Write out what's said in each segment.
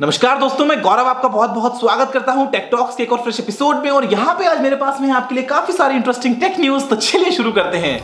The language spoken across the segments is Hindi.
नमस्कार दोस्तों, मैं गौरव आपका बहुत बहुत स्वागत करता हूं टेक टॉक्स के एक और फ्रेश एपिसोड में। और यहां पे आज मेरे पास में है आपके लिए काफी सारी इंटरेस्टिंग टेक न्यूज। तो चलिए शुरू करते हैं।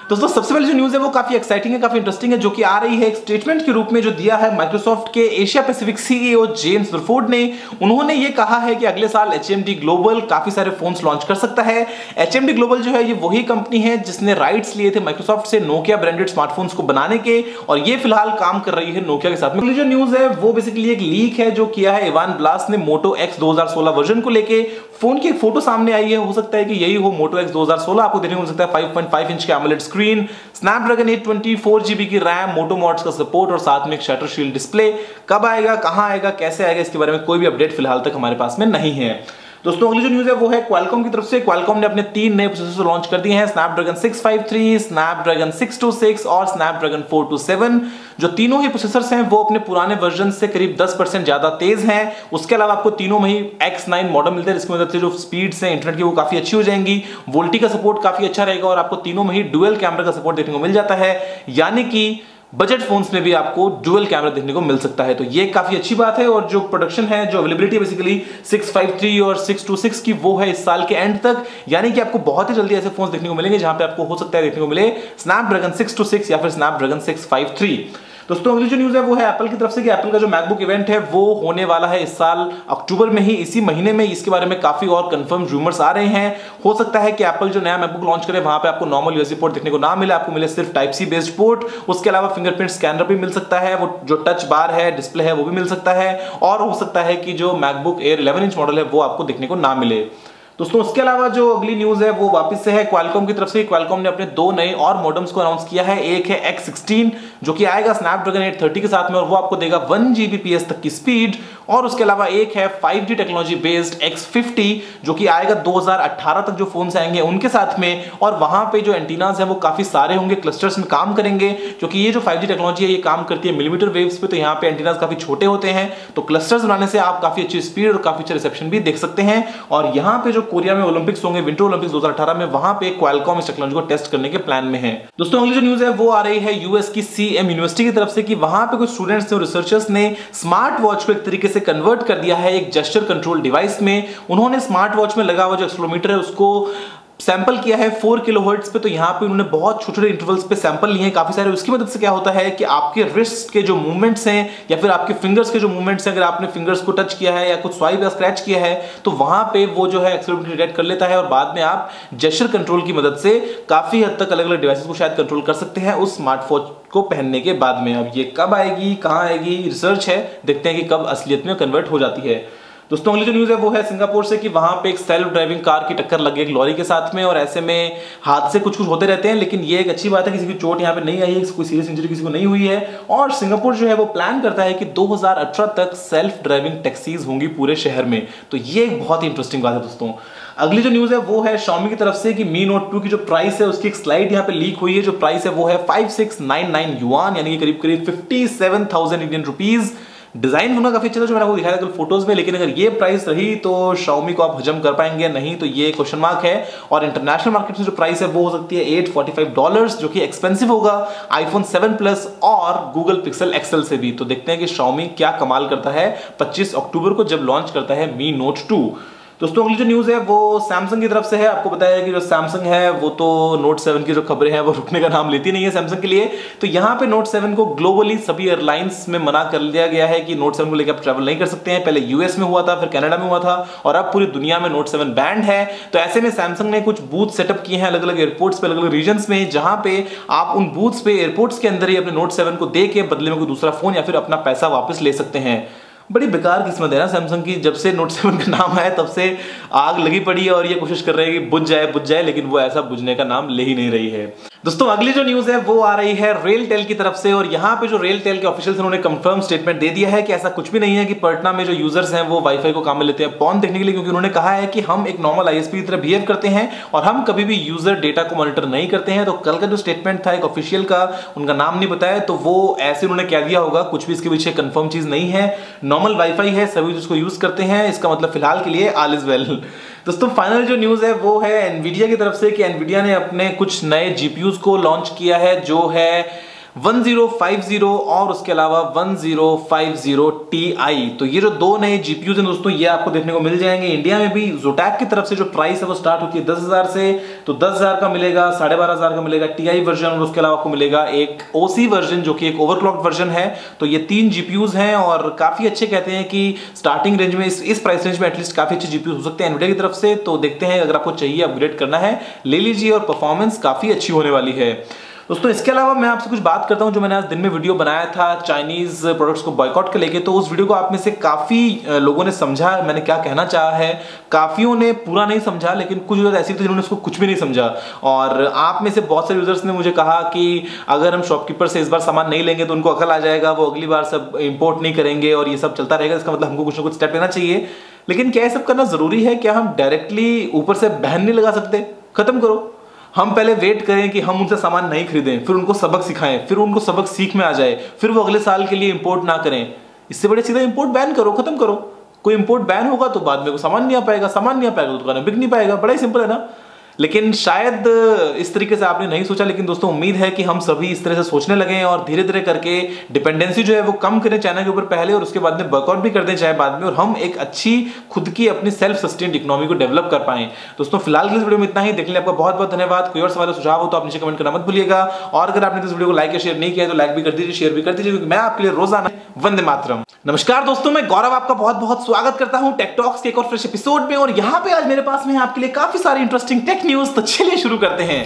दोस्तों सबसे पहले जो न्यूज है वो काफी एक्साइटिंग है, काफी इंटरेस्टिंग है, जो कि आ रही है एक स्टेटमेंट के रूप में जो दिया है माइक्रोसॉफ्ट के Asia Pacific CEO James Rutherford ने। उन्होंने ये कहा है कि अगले साल HMD ग्लोबल काफी सारे फोन्स लॉन्च कर सकता है। HMD ग्लोबल जो है ये वही कंपनी है जिसने राइट्स लिए थे माइक्रोसॉफ्ट से नोकिया ब्रांडेड स्मार्टफोन्स को बनाने के, और ये फिलहाल काम कर रही है नोकिया के साथ में। जो न्यूज है वो बेसिकली एक लीक है जो किया है इवान ब्लास ने मोटो X 2016 वर्जन को लेके। फोन की एक फोटो सामने आई है, हो सकता है कि यही हो मोटो X 2016। आपको देखने को मिल सकता है 5.5 इंच के AMOLED स्क्रीन, स्नैपड्रैगन 820, 4GB की रैम, मोटो मॉड्स का सपोर्ट और साथ में एक शटर शील्ड डिस्प्ले। कब आएगा, कहां आएगा, कैसे आएगा, इसके बारे में कोई भी अपडेट फिलहाल तक हमारे पास में नहीं है। दोस्तों अगली जो न्यूज है वो है क्वालकॉम की तरफ से। क्वालकॉम ने अपने 3 नए प्रोसेसर लॉन्च कर दिए हैं, स्नैपड्रैगन 653, स्नैपड्रैगन 626 और स्नैपड्रैगन 427। जो तीनों ही प्रोसेसर्स हैं वो अपने पुराने वर्जन से करीब 10% ज्यादा तेज हैं। उसके अलावा आपको तीनों में ही X9 मॉडल मिलते हैं, जिसकी मदद से जो स्पीड्स हैं इंटरनेट की वो काफी अच्छी हो जाएंगी। वोल्टी का सपोर्ट काफी अच्छा रहेगा और आपको तीनों में ही डुअल कैमरा का सपोर्ट देखने को मिल जाता है, यानी कि बजट फोन्स में भी आपको डुअल कैमरा देखने को मिल सकता है। तो ये काफी अच्छी बात है। और जो प्रोडक्शन है, जो अवेलेबिलिटी बेसिकली 653 और 626 की वो है इस साल के एंड तक, यानी कि आपको बहुत ही जल्दी ऐसे फोन्स देखने को मिलेंगे जहां पे आपको हो सकता है देखने को मिले स्नैपड्रैगन 626 या फिर स्नैपड्रैगन 653। दोस्तों अगली जो न्यूज है वो है एप्पल की तरफ से कि एप्पल का जो मैकबुक इवेंट है वो होने वाला है इस साल अक्टूबर में ही, इसी महीने में। इसके बारे में काफी और कंफर्म रूमर्स आ रहे हैं। हो सकता है कि एप्पल जो नया मैकबुक लॉन्च करे वहां पे आपको नॉर्मल USB पोर्ट देखने को ना मिले, आपको मिले सिर्फ टाइप-C बेस्ड पोर्ट। उसके अलावा फिंगरप्रिंट स्कैनर भी मिल सकता है, वो जो टच बार है, डिस्प्ले है, वो भी मिल सकता है। और हो सकता है कि जो मैकबुक एयर 11 इंच मॉडल है वो आपको देखने को ना मिले। दोस्तों उसके अलावा जो अगली न्यूज है वो वापस से है क्वालकॉम की तरफ से। क्वालकॉम ने अपने 2 नए और मॉडेम्स को अनाउंस किया है। एक है X16 जो कि आएगा स्नैपड्रैगन 830 के साथ में, और वो आपको देगा 1 Gbps तक की स्पीड। और उसके अलावा एक है 5G टेक्नोलॉजी बेस्ड X50 जो कि आएगा 2018 तक जो फोन्स आएंगे उनके साथ में। और वहां पे जो एंटीनास है वो काफी सारे होंगे, क्लस्टर्स में काम करेंगे, क्योंकि ये जो 5G टेक्नोलॉजी है ये काम करती है मिलीमीटर वेव्स पे। तो यहाँ पे एंटीनास काफी छोटे होते हैं, तो क्लस्टर्स बनाने से आप काफी अच्छी स्पीड और काफी अच्छा रिसेप्शन भी देख सकते हैं। और यहाँ पे जो कोरिया में ओलंपिक्स होंगे, विंटर ओलंपिक्स 2018 में, वहां पे क्वालकॉम इस टेक्नोलॉजी को टेस्ट करने के प्लान में है। दोस्तों अगली जो न्यूज है वो आ रही है यूएस की CM यूनिवर्सिटी की तरफ से कि वहां पे कुछ स्टूडेंट्स और रिसर्चर्स ने स्मार्ट वॉच को एक तरीके से कन्वर्ट कर दिया है एक जेस्चर कंट्रोल डिवाइस में। उन्होंने स्मार्ट वॉच में लगा हुआ जो एक्सेलेरोमीटर है उसको सैंपल किया है 4 किलोहर्ट्ज पे। तो यहाँ पे उन्होंने बहुत छोटे इंटरवल्स पे सैंपल लिए हैं काफी सारे। उसकी मदद से क्या होता है कि आपके रिस्ट के जो मूवमेंट्स हैं या फिर आपके फिंगर्स के जो मूवमेंट्स हैं, अगर आपने फिंगर्स को टच किया है या कुछ स्वाइप या स्क्रैच किया है तो वहां पे वो जो है एक्सेलेरोमीटर डिटेक्ट कर लेता है, और बाद में आप जेस्चर कंट्रोल की मदद से काफी हद तक अलग अलग डिवाइसेस को शायद कंट्रोल कर सकते हैं उस स्मार्टवॉच को पहनने के बाद में। अब ये कब आएगी, कहां आएगी, रिसर्च है, देखते हैं कि कब असलियत में कन्वर्ट हो जाती है। दोस्तों अगली जो न्यूज है वो है सिंगापुर से कि वहां पे एक सेल्फ ड्राइविंग कार की टक्कर लगी एक लॉरी के साथ में। और ऐसे में हादसे कुछ होते रहते हैं, लेकिन ये एक अच्छी बात है किसी की चोट यहाँ पे नहीं आई है, कोई सीरियस इंजरी किसी को नहीं हुई है। और सिंगापुर जो है वो प्लान करता है कि 2018 तक सेल्फ ड्राइविंग टैक्सीज होंगी पूरे शहर में। तो ये एक बहुत ही इंटरेस्टिंग बात है। दोस्तों अगली जो न्यूज है वो है Xiaomi की तरफ से कि Mi Note 2 की जो प्राइस है उसकी एक स्लाइड यहाँ पे लीक हुई है। जो प्राइस है वो है 5699 युआन, यानी कि करीब करीब 57,000 इंडियन रुपीज। डिजाइन होना काफी अच्छा था जो मैंने आपको दिखाया था कल फोटोज में, लेकिन अगर ये प्राइस रही तो Xiaomi को आप हजम कर पाएंगे नहीं, तो ये क्वेश्चन मार्क है। और इंटरनेशनल मार्केट में जो प्राइस है वो हो सकती है $845, जो कि एक्सपेंसिव होगा iPhone 7 Plus और Google Pixel XL से भी। तो देखते हैं कि Xiaomi क्या कमाल करता है 25 अक्टूबर को जब लॉन्च करता है Mi Note 2। दोस्तों अगली जो न्यूज है वो सैमसंग की तरफ से है। आपको बताया कि जो सैमसंग है वो तो Note 7 की जो खबरें हैं वो रुकने का नाम लेती नहीं है सैमसंग के लिए। तो यहाँ पे Note 7 को ग्लोबली सभी एयरलाइंस में मना कर दिया गया है कि Note 7 को लेकर आप ट्रैवल नहीं कर सकते हैं। पहले यूएस में हुआ था, फिर कनाडा में हुआ था, और अब पूरी दुनिया में Note 7 बैंड है। तो ऐसे में सैमसंग ने कुछ बूथ सेटअप किए हैं अलग अलग एयरपोर्ट्स पे, अलग अलग रीजन्स में, जहां पे आप उन बूथ्स पे एयरपोर्ट्स के अंदर ही अपने Note 7 को दे के बदले में कोई दूसरा फोन या फिर अपना पैसा वापस ले सकते हैं। बड़ी बेकार किस्मत है ना सैमसंग की। जब से Note 7 का नाम आया तब से आग लगी पड़ी है और ये कोशिश कर रहे हैं कि बुझ जाए, लेकिन वो ऐसा बुझने का नाम ले ही नहीं रही है। दोस्तों अगली जो न्यूज है वो आ रही है रेलटेल की तरफ से। और यहाँ पे जो रेलटेल के ऑफिशियल्स उन्होंने कंफर्म स्टेटमेंट दे दिया है कि ऐसा कुछ भी नहीं है कि पटना में जो यूजर्स हैं वो वाईफाई को काम में लेते हैं पॉन देखने के लिए, क्योंकि उन्होंने कहा है कि हम एक नॉर्मल ISP की तरह बिहेव करते हैं और हम कभी भी यूजर डेटा को मॉनिटर नहीं करते हैं। तो कल का जो स्टेटमेंट था एक ऑफिशियल का, उनका नाम नहीं बताया, तो वो ऐसे उन्होंने कह दिया होगा, कुछ भी इसके पीछे कंफर्म चीज नहीं है। नॉर्मल वाईफाई है, सभी उसको यूज करते हैं, इसका मतलब फिलहाल के लिए ऑल इज वेल। दोस्तों फाइनल जो न्यूज़ है वो है एनवीडिया की तरफ से कि एनवीडिया ने अपने कुछ नए जीपीयूज को लॉन्च किया है जो है 1050 और उसके अलावा 1050 Ti। तो ये जो दो नए जीपीयूज हैं दोस्तों ये आपको देखने को मिल जाएंगे। इंडिया में भी जोटैक की तरफ से जो प्राइस है वो स्टार्ट होती है 10,000 से, तो 10,000 का मिलेगा, 12,500 का मिलेगा टी वर्जन और उसके अलावा आपको मिलेगा एक ओसी वर्जन जो कि एक ओवरक्लॉक्ड वर्जन है। तो ये 3 जीपीयूज हैं और काफी अच्छे कहते हैं कि स्टार्टिंग रेंज में इस प्राइस रेंज में एटलीस्ट काफी अच्छे जीपीयूज हो सकते हैं एनवीडिया की तरफ से। तो देखते हैं, अगर आपको चाहिए अपग्रेड करना है ले लीजिए और परफॉर्मेंस काफी अच्छी होने वाली है दोस्तों। इसके अलावा मैं आपसे कुछ बात करता हूं जो मैंने आज दिन में वीडियो बनाया था चाइनीज प्रोडक्ट्स को बॉयकॉट के लेके। तो उस वीडियो को आप में से काफी लोगों ने समझा मैंने क्या कहना चाहा है, काफियों ने पूरा नहीं समझा, लेकिन कुछ यूजर ऐसे थे जिन्होंने उसको कुछ भी नहीं समझा। और आप में से बहुत सारे यूजर्स ने मुझे कहा कि अगर हम शॉपकीपर से इस बार सामान नहीं लेंगे तो उनको अकल आ जाएगा, वो अगली बार सब इंपोर्ट नहीं करेंगे और ये सब चलता रहेगा। इसका मतलब हमको कुछ ना कुछ स्टेप लेना चाहिए। लेकिन क्या ये सब करना जरूरी है? क्या हम डायरेक्टली ऊपर से बैन नहीं लगा सकते? खत्म करो। हम पहले वेट करें कि हम उनसे सामान नहीं खरीदें, फिर उनको सबक सिखाएं, फिर उनको सबक सीख में आ जाए, फिर वो अगले साल के लिए इंपोर्ट ना करें। इससे बड़े सीधा इंपोर्ट बैन करो, खत्म करो। कोई इंपोर्ट बैन होगा तो बाद में कोई सामान नहीं आ पाएगा, सामान नहीं आ पाएगा तो दुकान में बिक नहीं पाएगा। बड़ा ही सिंपल है ना। लेकिन शायद इस तरीके से आपने नहीं सोचा, लेकिन दोस्तों उम्मीद है कि हम सभी इस तरह से सोचने लगे और धीरे धीरे करके डिपेंडेंसी जो है वो कम करें चाइना के ऊपर पहले और उसके बाद में वर्कआउट भी कर दें चाहे बाद में, और हम एक अच्छी खुद की अपनी सेल्फ सस्टेन्ड इकोनॉमी को डेवलप कर पाएं। दोस्तों फिलहाल के इस वीडियो में इतना ही। देखने के लिए आपका बहुत बहुत धन्यवाद। कोई और सवाल सुझाव हो तो आप नीचे कमेंट करना मत भूलिएगा। और अगर आपने इस वीडियो को लाइक या शेयर नहीं किया तो लाइक भी कर दीजिए, शेयर भी कर दीजिए, क्योंकि मैं आपके लिए रोजाना वंदे मातरम। नमस्कार दोस्तों, मैं गौरव आपका बहुत बहुत स्वागत करता हूं टेक टॉक्स के एक और फ्रेश एपिसोड में। और यहां पे आज मेरे पास में है आपके लिए काफी सारी इंटरेस्टिंग टेक न्यूज। तो चलिए शुरू करते हैं।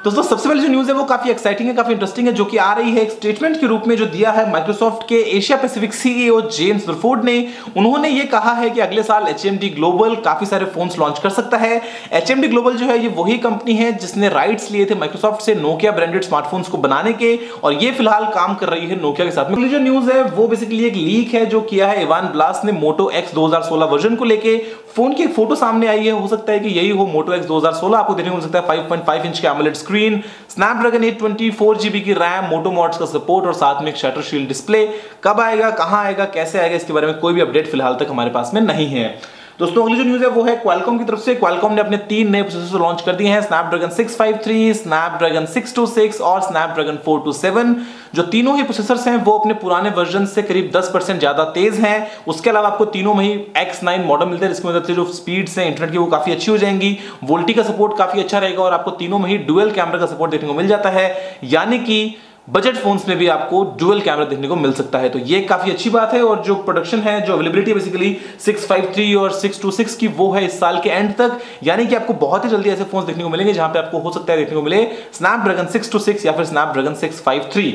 दोस्तों सबसे पहले जो न्यूज़ है वो काफी एक्साइटिंग है, काफी इंटरेस्टिंग है, जो कि आ रही है एक स्टेटमेंट के रूप में जो दिया है माइक्रोसॉफ्ट के एशिया पैसिफिक सीईओ जेम्स रुफोर्ड ने। उन्होंने ये कहा है कि अगले साल एचएमडी ग्लोबल काफी सारे फोन्स लॉन्च कर सकता है। एचएमडी ग्लोबल जो है ये वही कंपनी है जिसने राइट्स लिए थे माइक्रोसॉफ्ट से नोकिया ब्रांडेड स्मार्टफोन्स को बनाने के, और ये फिलहाल काम कर रही है नोकिया के साथ में। जो न्यूज़ है वो बेसिकली एक लीक है जो किया है इवान ब्लास ने मोटो एक्स 2016 वर्जन को लेके। फोन की एक फोटो सामने आई है, हो सकता है कि यही हो मोटो एक्स 2016। आपको देखने को मिल सकता है 5.5 इंच के एमोलेड स्क्रीन, स्नैपड्रैगन 820 4GB की रैम, मोटो मॉड्स का सपोर्ट और साथ में एक शटर शील्ड डिस्प्ले। कब आएगा, कहां आएगा, कैसे आएगा, इसके बारे में कोई भी अपडेट फिलहाल तक हमारे पास में नहीं है। दोस्तों अगली जो न्यूज़ है वो है क्वालकॉम की तरफ से। क्वालकॉम ने अपने 3 नए प्रोसेसर लॉन्च कर दिए हैं, स्नैपड्रैगन 653, स्नैपड्रैगन 626 और स्नैपड्रैगन 427। जो तीनों ही प्रोसेसर्स हैं वो अपने पुराने वर्जन से करीब 10% ज्यादा तेज हैं। उसके अलावा आपको तीनों में ही X9 मॉडल मिलते हैं, जिसकी मदद से जो स्पीड्स हैं इंटरनेट की वो काफी अच्छी हो जाएंगी। वोल्टी का सपोर्ट काफी अच्छा रहेगा और आपको तीनों में ही डुअल कैमरा का सपोर्ट देखने को मिल जाता है, यानी कि बजट फोन्स में भी आपको डुअल कैमरा देखने को मिल सकता है। तो ये काफी अच्छी बात है। और जो प्रोडक्शन है, जो अवेलेबिलिटी बेसिकली 653 और 626 की वो है इस साल के एंड तक, यानी कि आपको बहुत ही जल्दी ऐसे फोन्स देखने को मिलेंगे जहां पे आपको हो सकता है देखने को मिले स्नैपड्रैगन 626 या फिर स्नैपड्रैगन 653।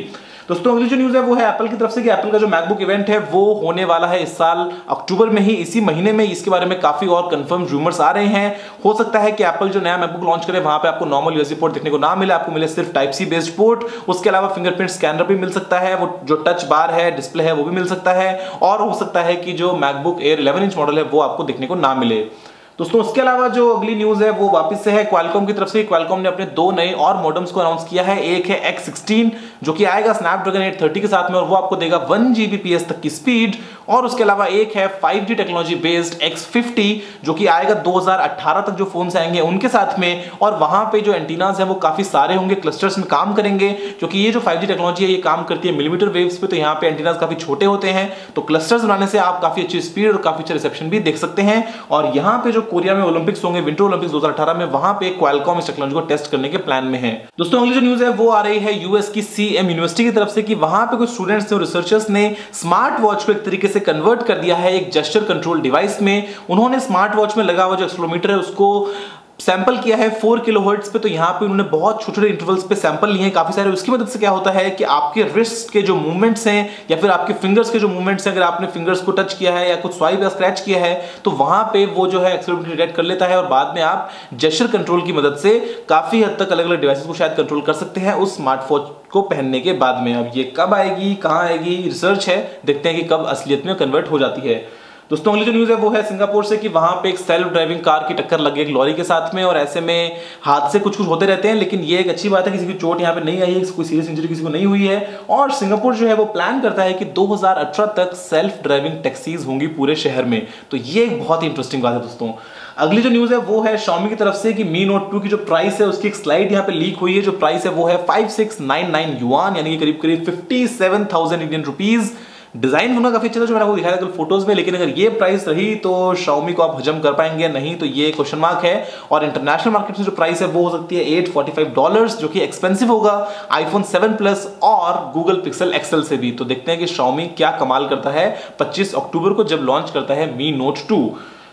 दोस्तों अगली जो न्यूज़ है वो है एप्पल की तरफ से कि एप्पल का जो मैकबुक इवेंट है वो होने वाला है इस साल अक्टूबर में ही, इसी महीने में। इसके बारे में काफी और कंफर्म रूमर्स आ रहे हैं। हो सकता है कि एप्पल जो नया मैकबुक लॉन्च करे वहां पे आपको नॉर्मल यूएसबी पोर्ट देखने को ना मिले, आपको मिले सिर्फ टाइप सी बेस्ड पोर्ट। उसके अलावा फिंगरप्रिंट स्कैनर भी मिल सकता है, वो जो टच बार है, डिस्प्ले है, वो भी मिल सकता है। और हो सकता है कि जो मैकबुक एयर 11 इंच मॉडल है वो आपको देखने को ना मिले। दोस्तों उसके अलावा जो अगली न्यूज़ है वो वापस से है क्वालकॉम की तरफ से। क्वालकॉम ने अपने 2 नए और मॉडेम्स को अनाउंस किया है। एक है X16 जो कि आएगा स्नैपड्रैगन 830 के साथ में और वो आपको देगा 1 Gbps तक की स्पीड, और उसके अलावा एक है 5G टेक्नोलॉजी बेस्ड X50 जो कि आएगा 2018 तक जो फोन्स आएंगे उनके साथ में। और वहां पे जो एंटीनास हैं वो काफी सारे होंगे, क्लस्टर्स में काम करेंगे, क्योंकि ये जो 5G टेक्नोलॉजी है ये काम करती है मिलीमीटर वेव्स पे। तो यहाँ पे एंटीनास काफी छोटे होते हैं, तो क्लस्टर्स बनाने से आप काफी अच्छी स्पीड और काफी अच्छा रिसेप्शन भी देख सकते हैं। और यहाँ पे जो कोरिया में ओलंपिक्स होंगे, विंटर ओलंपिक्स 2018 में, वहां पे क्वालकॉम इस टेक्नोलॉजी को टेस्ट करने के प्लान में है। दोस्तों अगली जो न्यूज़ है वो आ रही है यूएस की सीएम यूनिवर्सिटी की तरफ से कि वहां पे कुछ स्टूडेंट्स और रिसर्चर्स ने स्मार्ट वॉच को एक तरीके से कन्वर्ट कर दिया है एक जेस्चर कंट्रोल डिवाइस में। उन्होंने स्मार्ट वॉच में लगा हुआ जो एक्सेलेरोमीटर है उसको सैंपल किया है 4 किलोहर्ट्ज पे। तो यहाँ पे उन्होंने बहुत छोटे इंटरवल्स पे सैंपल लिए हैं काफी सारे। उसकी मदद से क्या होता है कि आपके रिस्ट के जो मूवमेंट्स हैं या फिर आपके फिंगर्स के जो मूवमेंट्स हैं, अगर आपने फिंगर्स को टच किया है या कुछ स्वाइप या स्क्रैच किया है तो वहां पे वो जो है एक्सेलेरोमीटर डिटेक्ट कर लेता है और बाद में आप जेस्चर कंट्रोल की मदद से काफी हद तक अलग अलग डिवाइसेस को शायद कंट्रोल कर सकते हैं उस स्मार्टवॉच को पहनने के बाद में। अब ये कब आएगी, कहां आएगी, रिसर्च है, देखते हैं कि कब असलियत में कन्वर्ट हो जाती है। दोस्तों अगली जो न्यूज़ है वो है सिंगापुर से कि वहां पे एक सेल्फ ड्राइविंग कार की टक्कर लग गई एक लॉरी के साथ में, और ऐसे में हादसे कुछ कुछ होते रहते हैं, लेकिन ये एक अच्छी बात है किसी की चोट यहाँ पे नहीं आई है, कोई सीरियस इंजरी किसी को नहीं हुई है। और सिंगापुर जो है वो प्लान करता है कि 2018 तक सेल्फ ड्राइविंग टैक्सीज होंगी पूरे शहर में। तो ये एक बहुत ही इंटरेस्टिंग बात है दोस्तों। अगली जो न्यूज़ है वो है Xiaomi की तरफ से कि Mi Note 2 की जो प्राइस है उसकी एक स्लाइड यहाँ पे लीक हुई है। जो प्राइस है वो है 5699 युआन, यानी कि करीब करीब 57,000 इंडियन रुपीज। डिजाइन होना काफी अच्छा था जो मैंने आपको दिखाया था फोटोज में, लेकिन अगर ये प्राइस रही तो Xiaomi को आप हजम कर पाएंगे नहीं, तो ये क्वेश्चन मार्क है। और इंटरनेशनल मार्केट में जो प्राइस है वो हो सकती है $845, जो कि एक्सपेंसिव होगा iPhone 7 Plus और Google Pixel XL से भी। तो देखते हैं कि Xiaomi क्या कमाल करता है 25 अक्टूबर को जब लॉन्च करता है Mi Note 2।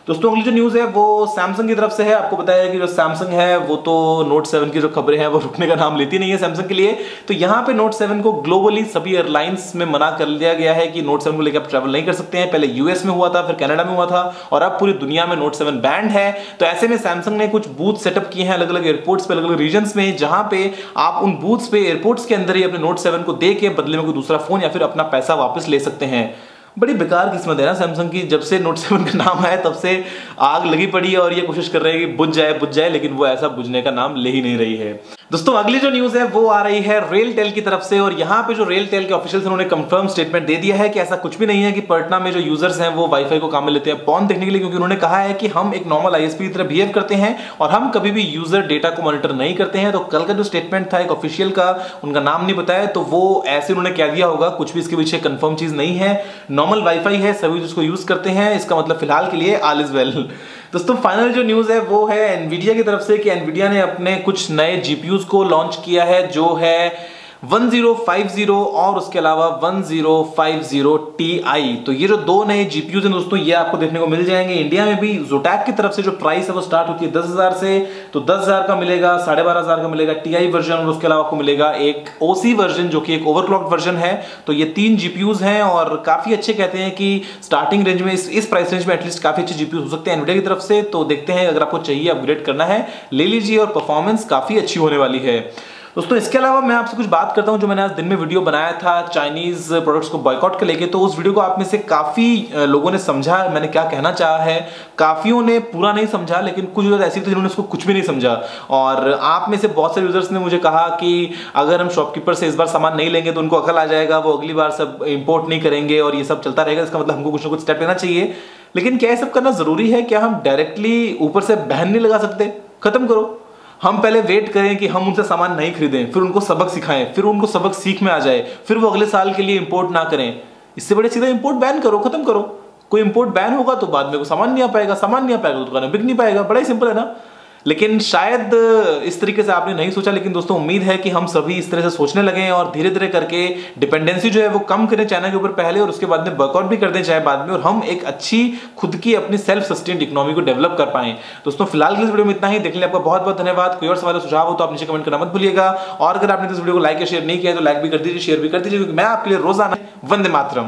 दोस्तों अगली जो न्यूज़ है वो सैमसंग की तरफ से है। आपको बताया कि जो सैमसंग है वो तो नोट 7 की जो खबरें हैं वो रुकने का नाम लेती नहीं है सैमसंग के लिए। तो यहाँ पे नोट 7 को ग्लोबली सभी एयरलाइंस में मना कर दिया गया है कि नोट 7 को लेकर आप ट्रैवल नहीं कर सकते हैं। पहले यूएस में हुआ था, फिर कनाडा में हुआ था, और अब पूरी दुनिया में नोट 7 बैंड है। तो ऐसे में सैमसंग ने कुछ बूथ सेटअप किए हैं अलग अलग एयरपोर्ट्स पे, अलग अलग रीजन्स में, जहां पे आप उन बूथ्स पे एयरपोर्ट्स के अंदर ही अपने नोट 7 को दे के बदले में कोई दूसरा फोन या फिर अपना पैसा वापस ले सकते हैं। बड़ी बेकार किस्मत है ना सैमसंग की, जब से नोट 7 का नाम आया तब से आग लगी पड़ी है और ये कोशिश कर रहे हैं कि बुझ जाए, लेकिन वो ऐसा बुझने का नाम ले ही नहीं रही है। दोस्तों अगली जो न्यूज़ है वो आ रही है रेलटेल की तरफ से, और यहाँ पे जो रेलटेल के ऑफिशियल्स उन्होंने कंफर्म स्टेटमेंट दे दिया है कि ऐसा कुछ भी नहीं है कि पटना में जो यूजर्स हैं वो वाईफाई को काम में लेते हैं पॉर्न देखने के लिए, क्योंकि उन्होंने कहा है कि हम एक नॉर्मल आईएसपी की तरह बिहेव करते हैं और हम कभी भी यूजर डेटा को मॉनिटर नहीं करते हैं। तो कल का जो स्टेटमेंट था एक ऑफिशियल का, उनका नाम नहीं बताया, तो वो ऐसे उन्होंने कह दिया होगा, कुछ भी इसके पीछे कंफर्म चीज नहीं है। नॉर्मल वाईफाई है, सभी जिसको यूज करते हैं, इसका मतलब फिलहाल के लिए ऑल इज वेल। दोस्तों फाइनल जो न्यूज़ है वो है एनवीडिया की तरफ से कि एनवीडिया ने अपने कुछ नए जीपीयूज को लॉन्च किया है, जो है 1050 और उसके अलावा 1050 Ti। तो ये जो दो नए जीपीयूज हैं दोस्तों, ये आपको देखने को मिल जाएंगे इंडिया में भी। जोटैक की तरफ से जो प्राइस है वो स्टार्ट होती है 10,000 से, तो 10,000 का मिलेगा, 12,500 का मिलेगा Ti वर्जन, और उसके अलावा आपको मिलेगा एक OC वर्जन जो कि एक ओवरक्लॉक्ड वर्जन है। तो ये 3 जीपीयूज हैं और काफी अच्छे, कहते हैं कि स्टार्टिंग रेंज में इस प्राइस रेंज में एटलीस्ट काफी अच्छे जीपीयूज हो सकते हैं एनवीडिया की तरफ से। तो देखते हैं, अगर आपको चाहिए अपग्रेड करना है ले लीजिए, और परफॉर्मेंस काफी अच्छी होने वाली है। दोस्तों इसके अलावा मैं आपसे कुछ बात करता हूं, जो मैंने आज दिन में वीडियो बनाया था चाइनीज प्रोडक्ट्स को बॉयकॉट के लेके। तो उस वीडियो को आप में से काफी लोगों ने समझा मैंने क्या कहना चाहा है, काफियों ने पूरा नहीं समझा, लेकिन कुछ यूजर ऐसे थे जिन्होंने उसको कुछ भी नहीं समझा। और आप में से बहुत सारे यूजर्स ने मुझे कहा कि अगर हम शॉपकीपर से इस बार सामान नहीं लेंगे तो उनको अकल आ जाएगा, वो अगली बार सब इंपोर्ट नहीं करेंगे और ये सब चलता रहेगा, इसका मतलब हमको कुछ ना कुछ स्टेप लेना चाहिए। लेकिन क्या ये सब करना जरूरी है? क्या हम डायरेक्टली ऊपर से बैन नहीं लगा सकते? खत्म करो, हम पहले वेट करें कि हम उनसे सामान नहीं खरीदें, फिर उनको सबक सिखाएं, फिर उनको सबक सीख में आ जाए, फिर वो अगले साल के लिए इंपोर्ट ना करें। इससे बड़े सीधा इंपोर्ट बैन करो, खत्म करो। कोई इंपोर्ट बैन होगा तो बाद में कोई सामान नहीं आ पाएगा, सामान नहीं आ पाएगा तो दुकान बिक नहीं पाएगा, बड़ा ही सिंपल है ना। लेकिन शायद इस तरीके से आपने नहीं सोचा, लेकिन दोस्तों उम्मीद है कि हम सभी इस तरह से सोचने लगे और धीरे धीरे करके डिपेंडेंसी जो है वो कम करें चाइना के ऊपर पहले, और उसके बाद में वर्कआउट भी कर दें चाहे बाद में, और हम एक अच्छी खुद की अपनी सेल्फ सस्टेन्ड इकोनॉमी को डेवलप कर पाएं। दोस्तों फिलहाल के इस वीडियो में इतना ही। देखने आपका बहुत बहुत धन्यवाद। कोई और सवाल सुझाव हो तो आप नीचे कमेंट करना मत भूलिएगा, और अगर आपने इस वीडियो को लाइक या शेयर नहीं किया तो लाइक भी कर दीजिए, शेयर भी कर दीजिए, क्योंकि मैं आपके लिए रोजाना वंदे मातरम।